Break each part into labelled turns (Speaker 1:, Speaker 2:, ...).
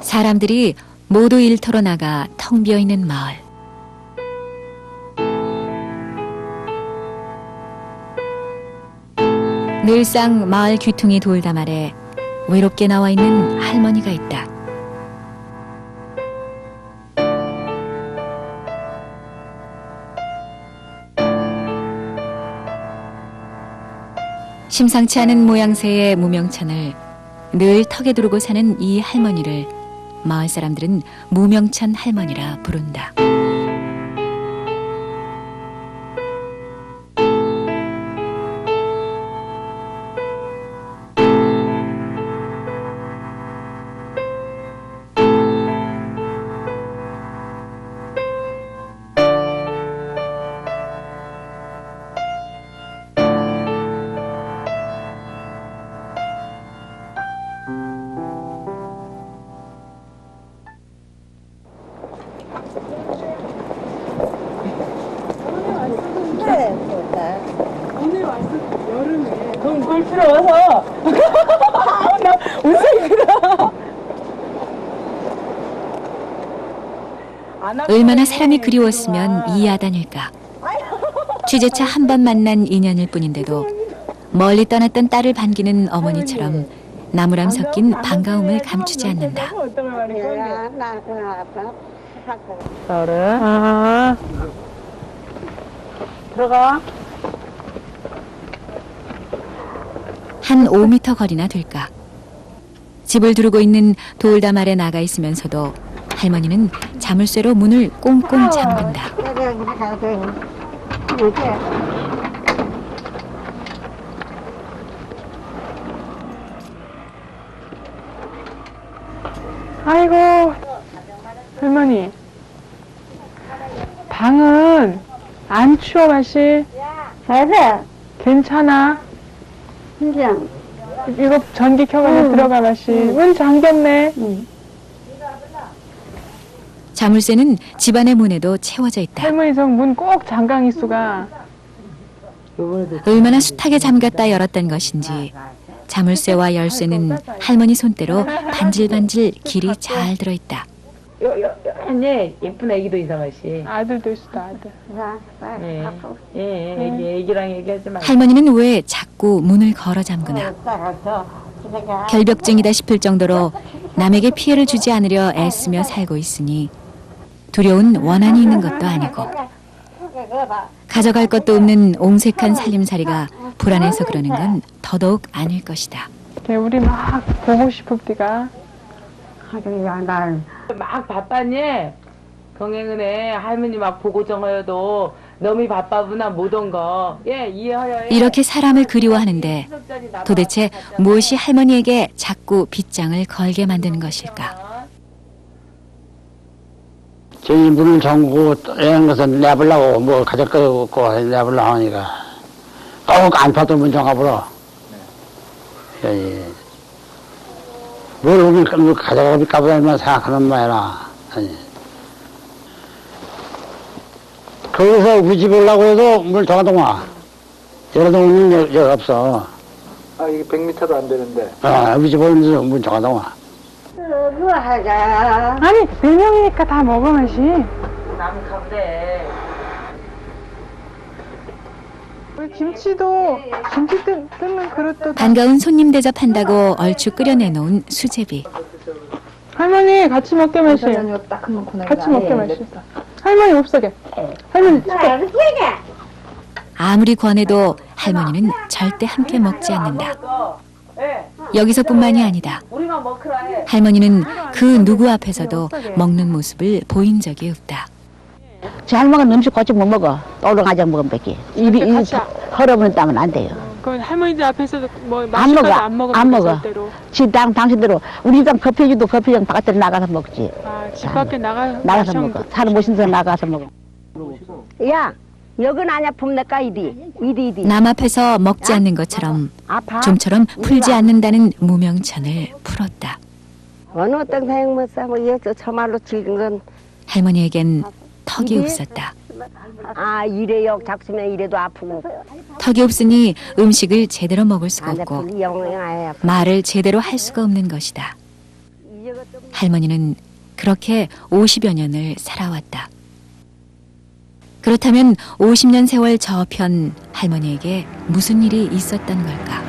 Speaker 1: 사람들이 모두 일터로 나가 텅 비어있는 마을. 늘상 마을 귀퉁이 돌담 아래 외롭게 나와 있는 할머니가 있다. 심상치 않은 모양새의 무명천을 늘 턱에 두르고 사는 이 할머니를 마을 사람들은 무명천 할머니라 부른다.
Speaker 2: 오늘 왔어 여름에 돈 불필요해서 나 웃으니까
Speaker 1: 얼마나 사람이 그리웠으면 이해하다닐까. 취재차 한 번 만난 인연일 뿐인데도 멀리 떠났던 딸을 반기는 어머니처럼 나무람 섞인 반가움을 감추지 않는다.
Speaker 2: 어른 들어가.
Speaker 1: 한 5m 거리나 될까. 집을 두르고 있는 돌담 아래 나가 있으면서도 할머니는 자물쇠로 문을 꽁꽁 잠근다.
Speaker 2: 아이고 할머니 방은 안 추워 마시?
Speaker 3: 그래,
Speaker 2: 괜찮아?
Speaker 3: 그냥,
Speaker 2: 이거 전기 켜가지고 들어가 마시. 문 잠겼네.
Speaker 1: 자물쇠는 집안의 문에도 채워져 있다.
Speaker 2: 할머니 저 문 꼭 잠강이 수가.
Speaker 1: 얼마나 숱하게 잠갔다 열었던 것인지 자물쇠와 열쇠는 할머니 손대로 반질반질 길이 잘 들어있다.
Speaker 4: 네, 예쁜 애기도 이상하시.
Speaker 2: 아들도 있어 아들.
Speaker 4: 애기랑 얘기하지 마.
Speaker 1: 할머니는 왜 자꾸 문을 걸어 잠그나. 결벽증이다 싶을 정도로 남에게 피해를 주지 않으려 애쓰며 살고 있으니 두려운 원한이 있는 것도 아니고 가져갈 것도 없는 옹색한 살림살이가 불안해서 그러는 건 더더욱 아닐 것이다.
Speaker 2: 우리 막 보고 싶을 때가.
Speaker 4: 막 바빠니? 경행은에 할머니 막 보고 정하여도 너무 바빠구나 못 온 거. 예, 이해하여.
Speaker 1: 이렇게 사람을 그리워하는데 도대체 무엇이 할머니에게 자꾸 빗장을 걸게 만드는 것일까?
Speaker 5: 저희 문을 잠그고 이런 것은 내보려고 뭐 가질 거 없고 내보려고 하니까 꼭 안 파도 문 잠가보라. 뭘 우리 가져갈까 보다만 생각하는 말이라. 거기서 우리 집 오려고 해도 물 잠가동아. 여러 동은 여기 없어.
Speaker 6: 아, 이게 100m도 안 되는데.
Speaker 5: 우리 집 오면서 문 잠가동아.
Speaker 3: 그거 하자.
Speaker 2: 아니 4명이니까 다 먹으면시.
Speaker 4: 남 가보래.
Speaker 2: 우리 김치 뜯는 그릇도.
Speaker 1: 반가운 손님 대접한다고 얼추 끓여내놓은 수제비.
Speaker 2: 할머니 같이 먹게 마시. 같이 먹게 마시. 할머니 없어게. 할머니
Speaker 1: 아무리 권해도 할머니는 절대 함께 먹지 않는다. 여기서뿐만이 아니다.
Speaker 4: 우리만 먹으라 해.
Speaker 1: 할머니는 그 누구 앞에서도 먹는 모습을 보인 적이 없다.
Speaker 3: 잘 먹은 음식 같이 못 먹어. 또롱하자 먹으면 뺏기. 입이 헐어버린 땀은 안 돼요.
Speaker 2: 그 할머니들 앞에서도 뭐
Speaker 3: 안 먹어.
Speaker 2: 안 먹어.
Speaker 3: 안 먹어.
Speaker 2: 절대로.
Speaker 3: 지당 당신대로 우리 당 커피주도 커피장 바깥에 나가서 먹지.
Speaker 2: 집 밖에
Speaker 3: 나가서
Speaker 2: 마셔.
Speaker 3: 먹어. 사람 모신 데 나가서 먹어. 야, 여긴 아냐 품내까 이디.
Speaker 1: 남 앞에서 먹지 않는 것처럼
Speaker 3: 아파.
Speaker 1: 좀처럼 풀지 않는다는 무명천을 풀었다.
Speaker 3: 어느 어떤 생모사 뭐 여기서 저말로 즐긴 건
Speaker 1: 할머니에겐 턱이 없었다.
Speaker 3: 이래요. 작으면 이래도 아프고.
Speaker 1: 턱이 없으니 음식을 제대로 먹을 수가 없고 말을 제대로 할 수가 없는 것이다. 할머니는 그렇게 50여 년을 살아왔다. 그렇다면 50년 세월 저편 할머니에게 무슨 일이 있었던 걸까?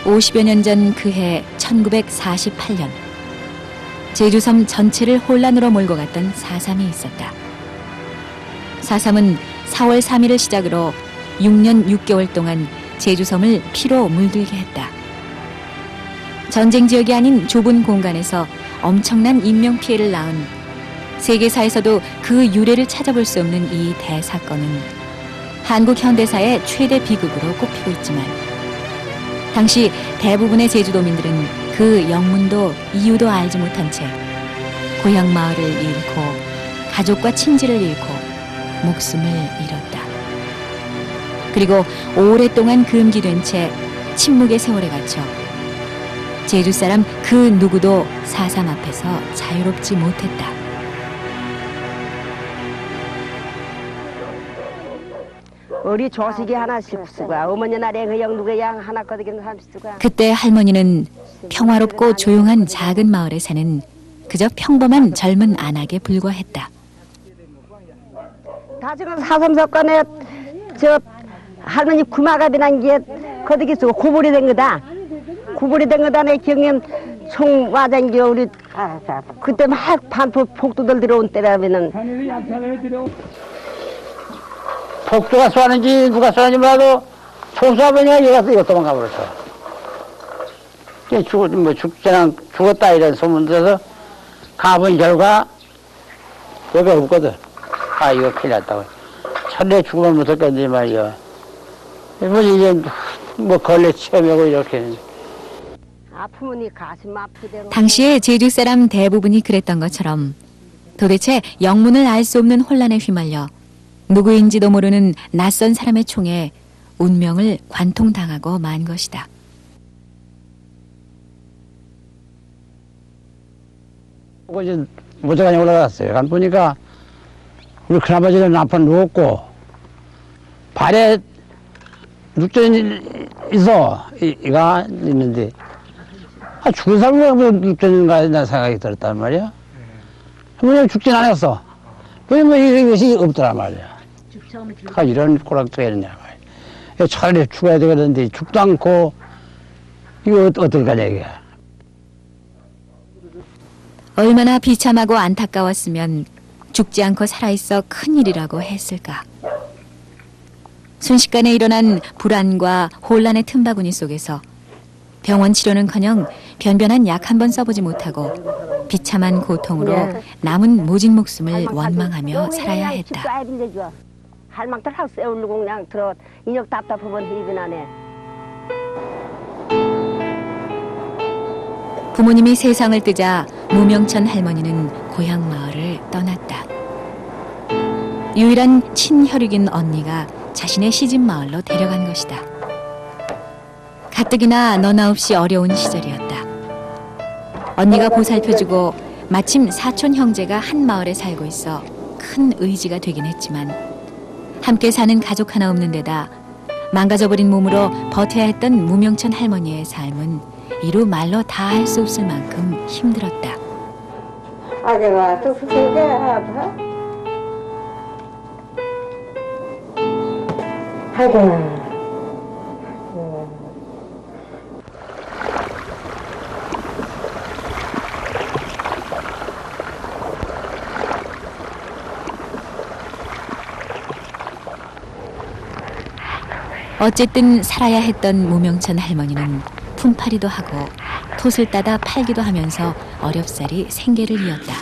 Speaker 1: (50여 년 전) 그해 1948년 제주섬 전체를 혼란으로 몰고 갔던 4.3이 있었다. 4.3은 4월 3일을 시작으로 6년 6개월 동안 제주섬을 피로 물들게 했다. 전쟁 지역이 아닌 좁은 공간에서 엄청난 인명피해를 낳은 세계사에서도 그 유례를 찾아볼 수 없는 이 대사건은 한국 현대사의 최대 비극으로 꼽히고 있지만 당시 대부분의 제주도민들은 그 영문도 이유도 알지 못한 채 고향 마을을 잃고 가족과 친지를 잃고 목숨을 잃었다. 그리고 오랫동안 금기된 채 침묵의 세월에 갇혀 제주 사람 그 누구도 4.3 앞에서 자유롭지 못했다.
Speaker 3: 우리 조식이 하나씩 수가 어머니 날에 그양 누가 양 하나 거두기는 30수가.
Speaker 1: 그때 할머니는 평화롭고 조용한 작은 마을에 사는 그저 평범한 젊은 안악에 불과했다.
Speaker 3: 나중에 4.3 사건에 저 할머니 구마가 되는 게 거두기 수가 구불이 된 거다. 구불이 된 거다. 내 경험 총 와장기 우리 그때 막 반포 폭도들 들어온 때라면은
Speaker 5: 폭주가 쏘는지 누가 쏘는지 몰라도 총수아버니가 얘가 이거 도망가 버렸어. 죽었다 이런 소문 들어서 가본 결과 여기 없거든. 아 이거 큰일 났다고. 차라리 죽으면 못했겠지 말이야. 뭐 이제 뭐 걸레 체험하고 이렇게.
Speaker 3: 아프면 가슴 아프대로.
Speaker 1: 당시에 제주 사람 대부분이 그랬던 것처럼 도대체 영문을 알 수 없는 혼란에 휘말려 누구인지도 모르는 낯선 사람의 총에 운명을 관통당하고 만 것이다.
Speaker 5: 이제 모자간에 올라갔어요. 간 보니까 우리 큰아버지는 남편 누웠고 발에 눅전이 있어. 이가 있는데 죽은 사람이 왜 눅전인가 이런 생각이 들었단 말이야. 그냥 죽진 않았어. 왜냐면 이것이 없더란 말이야. 이런 꼬락지가 있느냐 말이야. 차라리 죽어야 되겠는데 죽도 않고 이거 어떨까 이게.
Speaker 1: 얼마나 비참하고 안타까웠으면 죽지 않고 살아있어 큰일이라고 했을까. 순식간에 일어난 불안과 혼란의 틈바구니 속에서 병원 치료는커녕 변변한 약 한 번 써보지 못하고 비참한 고통으로 남은 모진 목숨을 원망하며 살아야 했다.
Speaker 3: 할망들 하고 세울고 그냥 들어 인력 답답하면 힘이 나네.
Speaker 1: 부모님이 세상을 뜨자 무명천 할머니는 고향 마을을 떠났다. 유일한 친혈육인 언니가 자신의 시집 마을로 데려간 것이다. 가뜩이나 너나 없이 어려운 시절이었다. 언니가 보살펴주고 마침 사촌 형제가 한 마을에 살고 있어 큰 의지가 되긴 했지만 함께 사는 가족 하나 없는 데다 망가져버린 몸으로 버텨야 했던 무명천 할머니의 삶은 이루 말로 다 할 수 없을 만큼 힘들었다.
Speaker 3: 아내가 또 그게 아이고.
Speaker 1: 어쨌든 살아야 했던 무명천 할머니는 품팔이도 하고 톳을 따다 팔기도 하면서 어렵사리 생계를 이었다.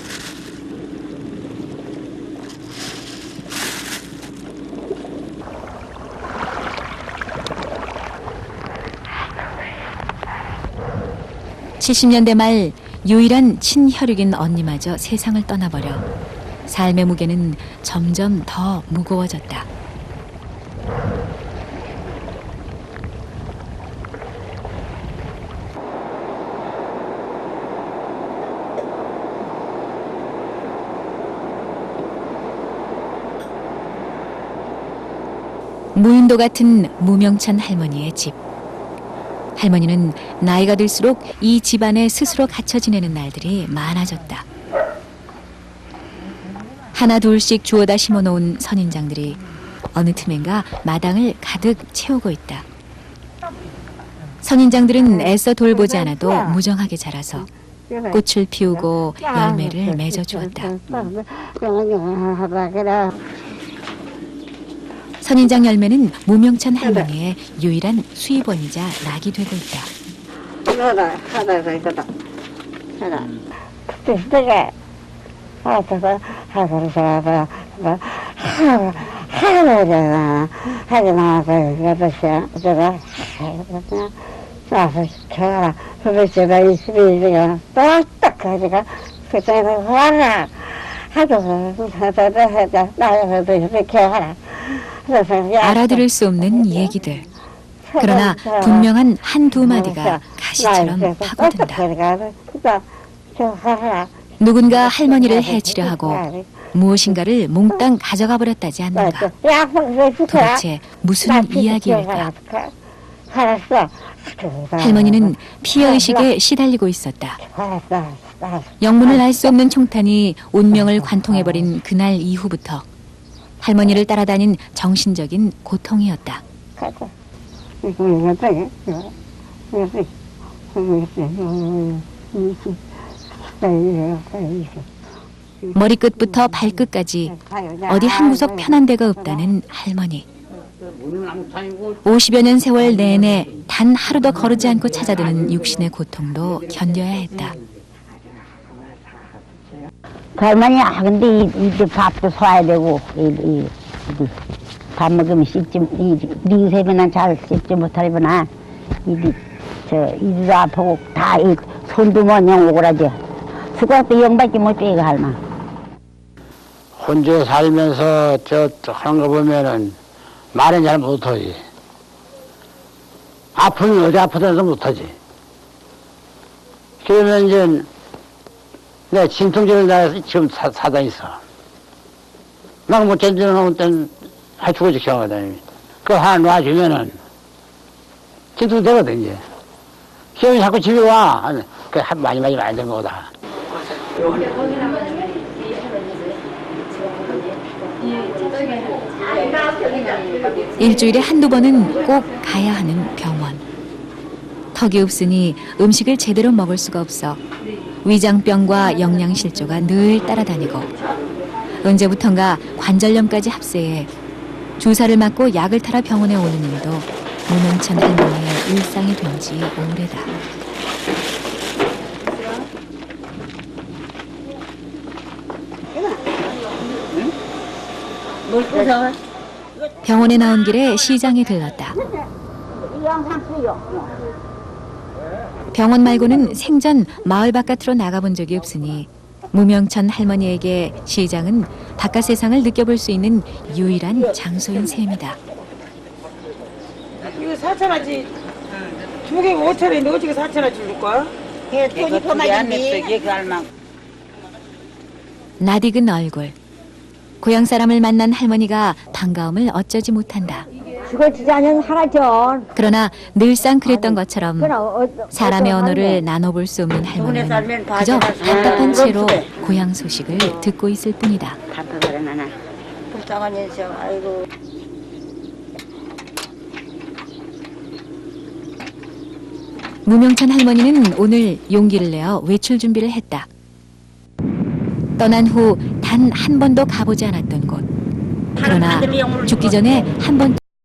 Speaker 1: (70년대) 말 유일한 친혈육인 언니마저 세상을 떠나버려 삶의 무게는 점점 더 무거워졌다. 무인도 같은 무명천 할머니의 집. 할머니는 나이가 들수록 이 집안에 스스로 갇혀 지내는 날들이 많아졌다. 하나 둘씩 주워다 심어놓은 선인장들이 어느 틈엔가 마당을 가득 채우고 있다. 선인장들은 애써 돌보지 않아도 무정하게 자라서 꽃을 피우고 열매를 맺어 주었다. 선인장 열매는 무명천 할머니의 유일한 수입원이자 낙이 되고 있다. 알아들을 수 없는 얘기들. 그러나 분명한 한두 마디가 가시처럼 파고든다. 누군가 할머니를 해치려 하고 무엇인가를 몽땅 가져가 버렸다지 않는가. 도대체 무슨 이야기일까? 할머니는 피해의식에 시달리고 있었다. 영문을 알 수 없는 총탄이 운명을 관통해버린 그날 이후부터 할머니를 따라다닌 정신적인 고통이었다. 머리끝부터 발끝까지 어디 한 구석 편한 데가 없다는 할머니. 50여 년 세월 내내 단 하루도 거르지 않고 찾아드는 육신의 고통도 견뎌야 했다.
Speaker 3: 할머니, 근데 이제 밥도 사야 되고, 밥 먹으면 씹지, 네 세면은 잘 씹지 못하려나, 이도 아프고, 다, 손도 뭐냐 오그라져. 수고도 영밖에 못 빼고, 할마.
Speaker 5: 혼자 살면서 하는 거 보면은 말은 잘 못하지. 아프면 어디 아프다도 못하지. 그러면 이제 내가 진통제를 나 지금 사다 있어. 막 못 견디는 때는 죽어지 경하다니. 그거 하나 놔주면은 진통 되거든, 이제. 시험이 자꾸 집에 와. 그 많이 안 된 거다.
Speaker 1: 일주일에 한두 번은 꼭 가야 하는 병원. 턱이 없으니 음식을 제대로 먹을 수가 없어 위장병과 영양실조가 늘 따라다니고 언제부턴가 관절염까지 합세해 주사를 맞고 약을 타러 병원에 오는 일도 무명천 할머니의 일상이 된 지 오래다. 병원에 나온 길에 시장에 들렀다. 병원 말고는 생전 마을 바깥으로 나가본 적이 없으니 무명천 할머니에게 시장은 바깥 세상을 느껴볼 수 있는 유일한 장소인 셈이다.
Speaker 7: 이거 4,000원치, 두 개가 5,000원인데 어떻게 4,000원치 줄 거야?
Speaker 3: 돈이 그만인데.
Speaker 1: 낯익은 얼굴. 고향 사람을 만난 할머니가 반가움을 어쩌지 못한다.
Speaker 3: 죽어지지 않으면 살아죠.
Speaker 1: 그러나 늘상 그랬던 것처럼 사람의 언어를 나눠볼 수 없는 할머니는 그저 답답한 채로 고향 소식을 듣고 있을 뿐이다.
Speaker 3: 불쌍한 녀석, 아이고.
Speaker 1: 무명천 할머니는 오늘 용기를 내어 외출 준비를 했다. 떠난 후 단 한 번도 가보지 않았던 곳. 그러나 죽기 전에 한 번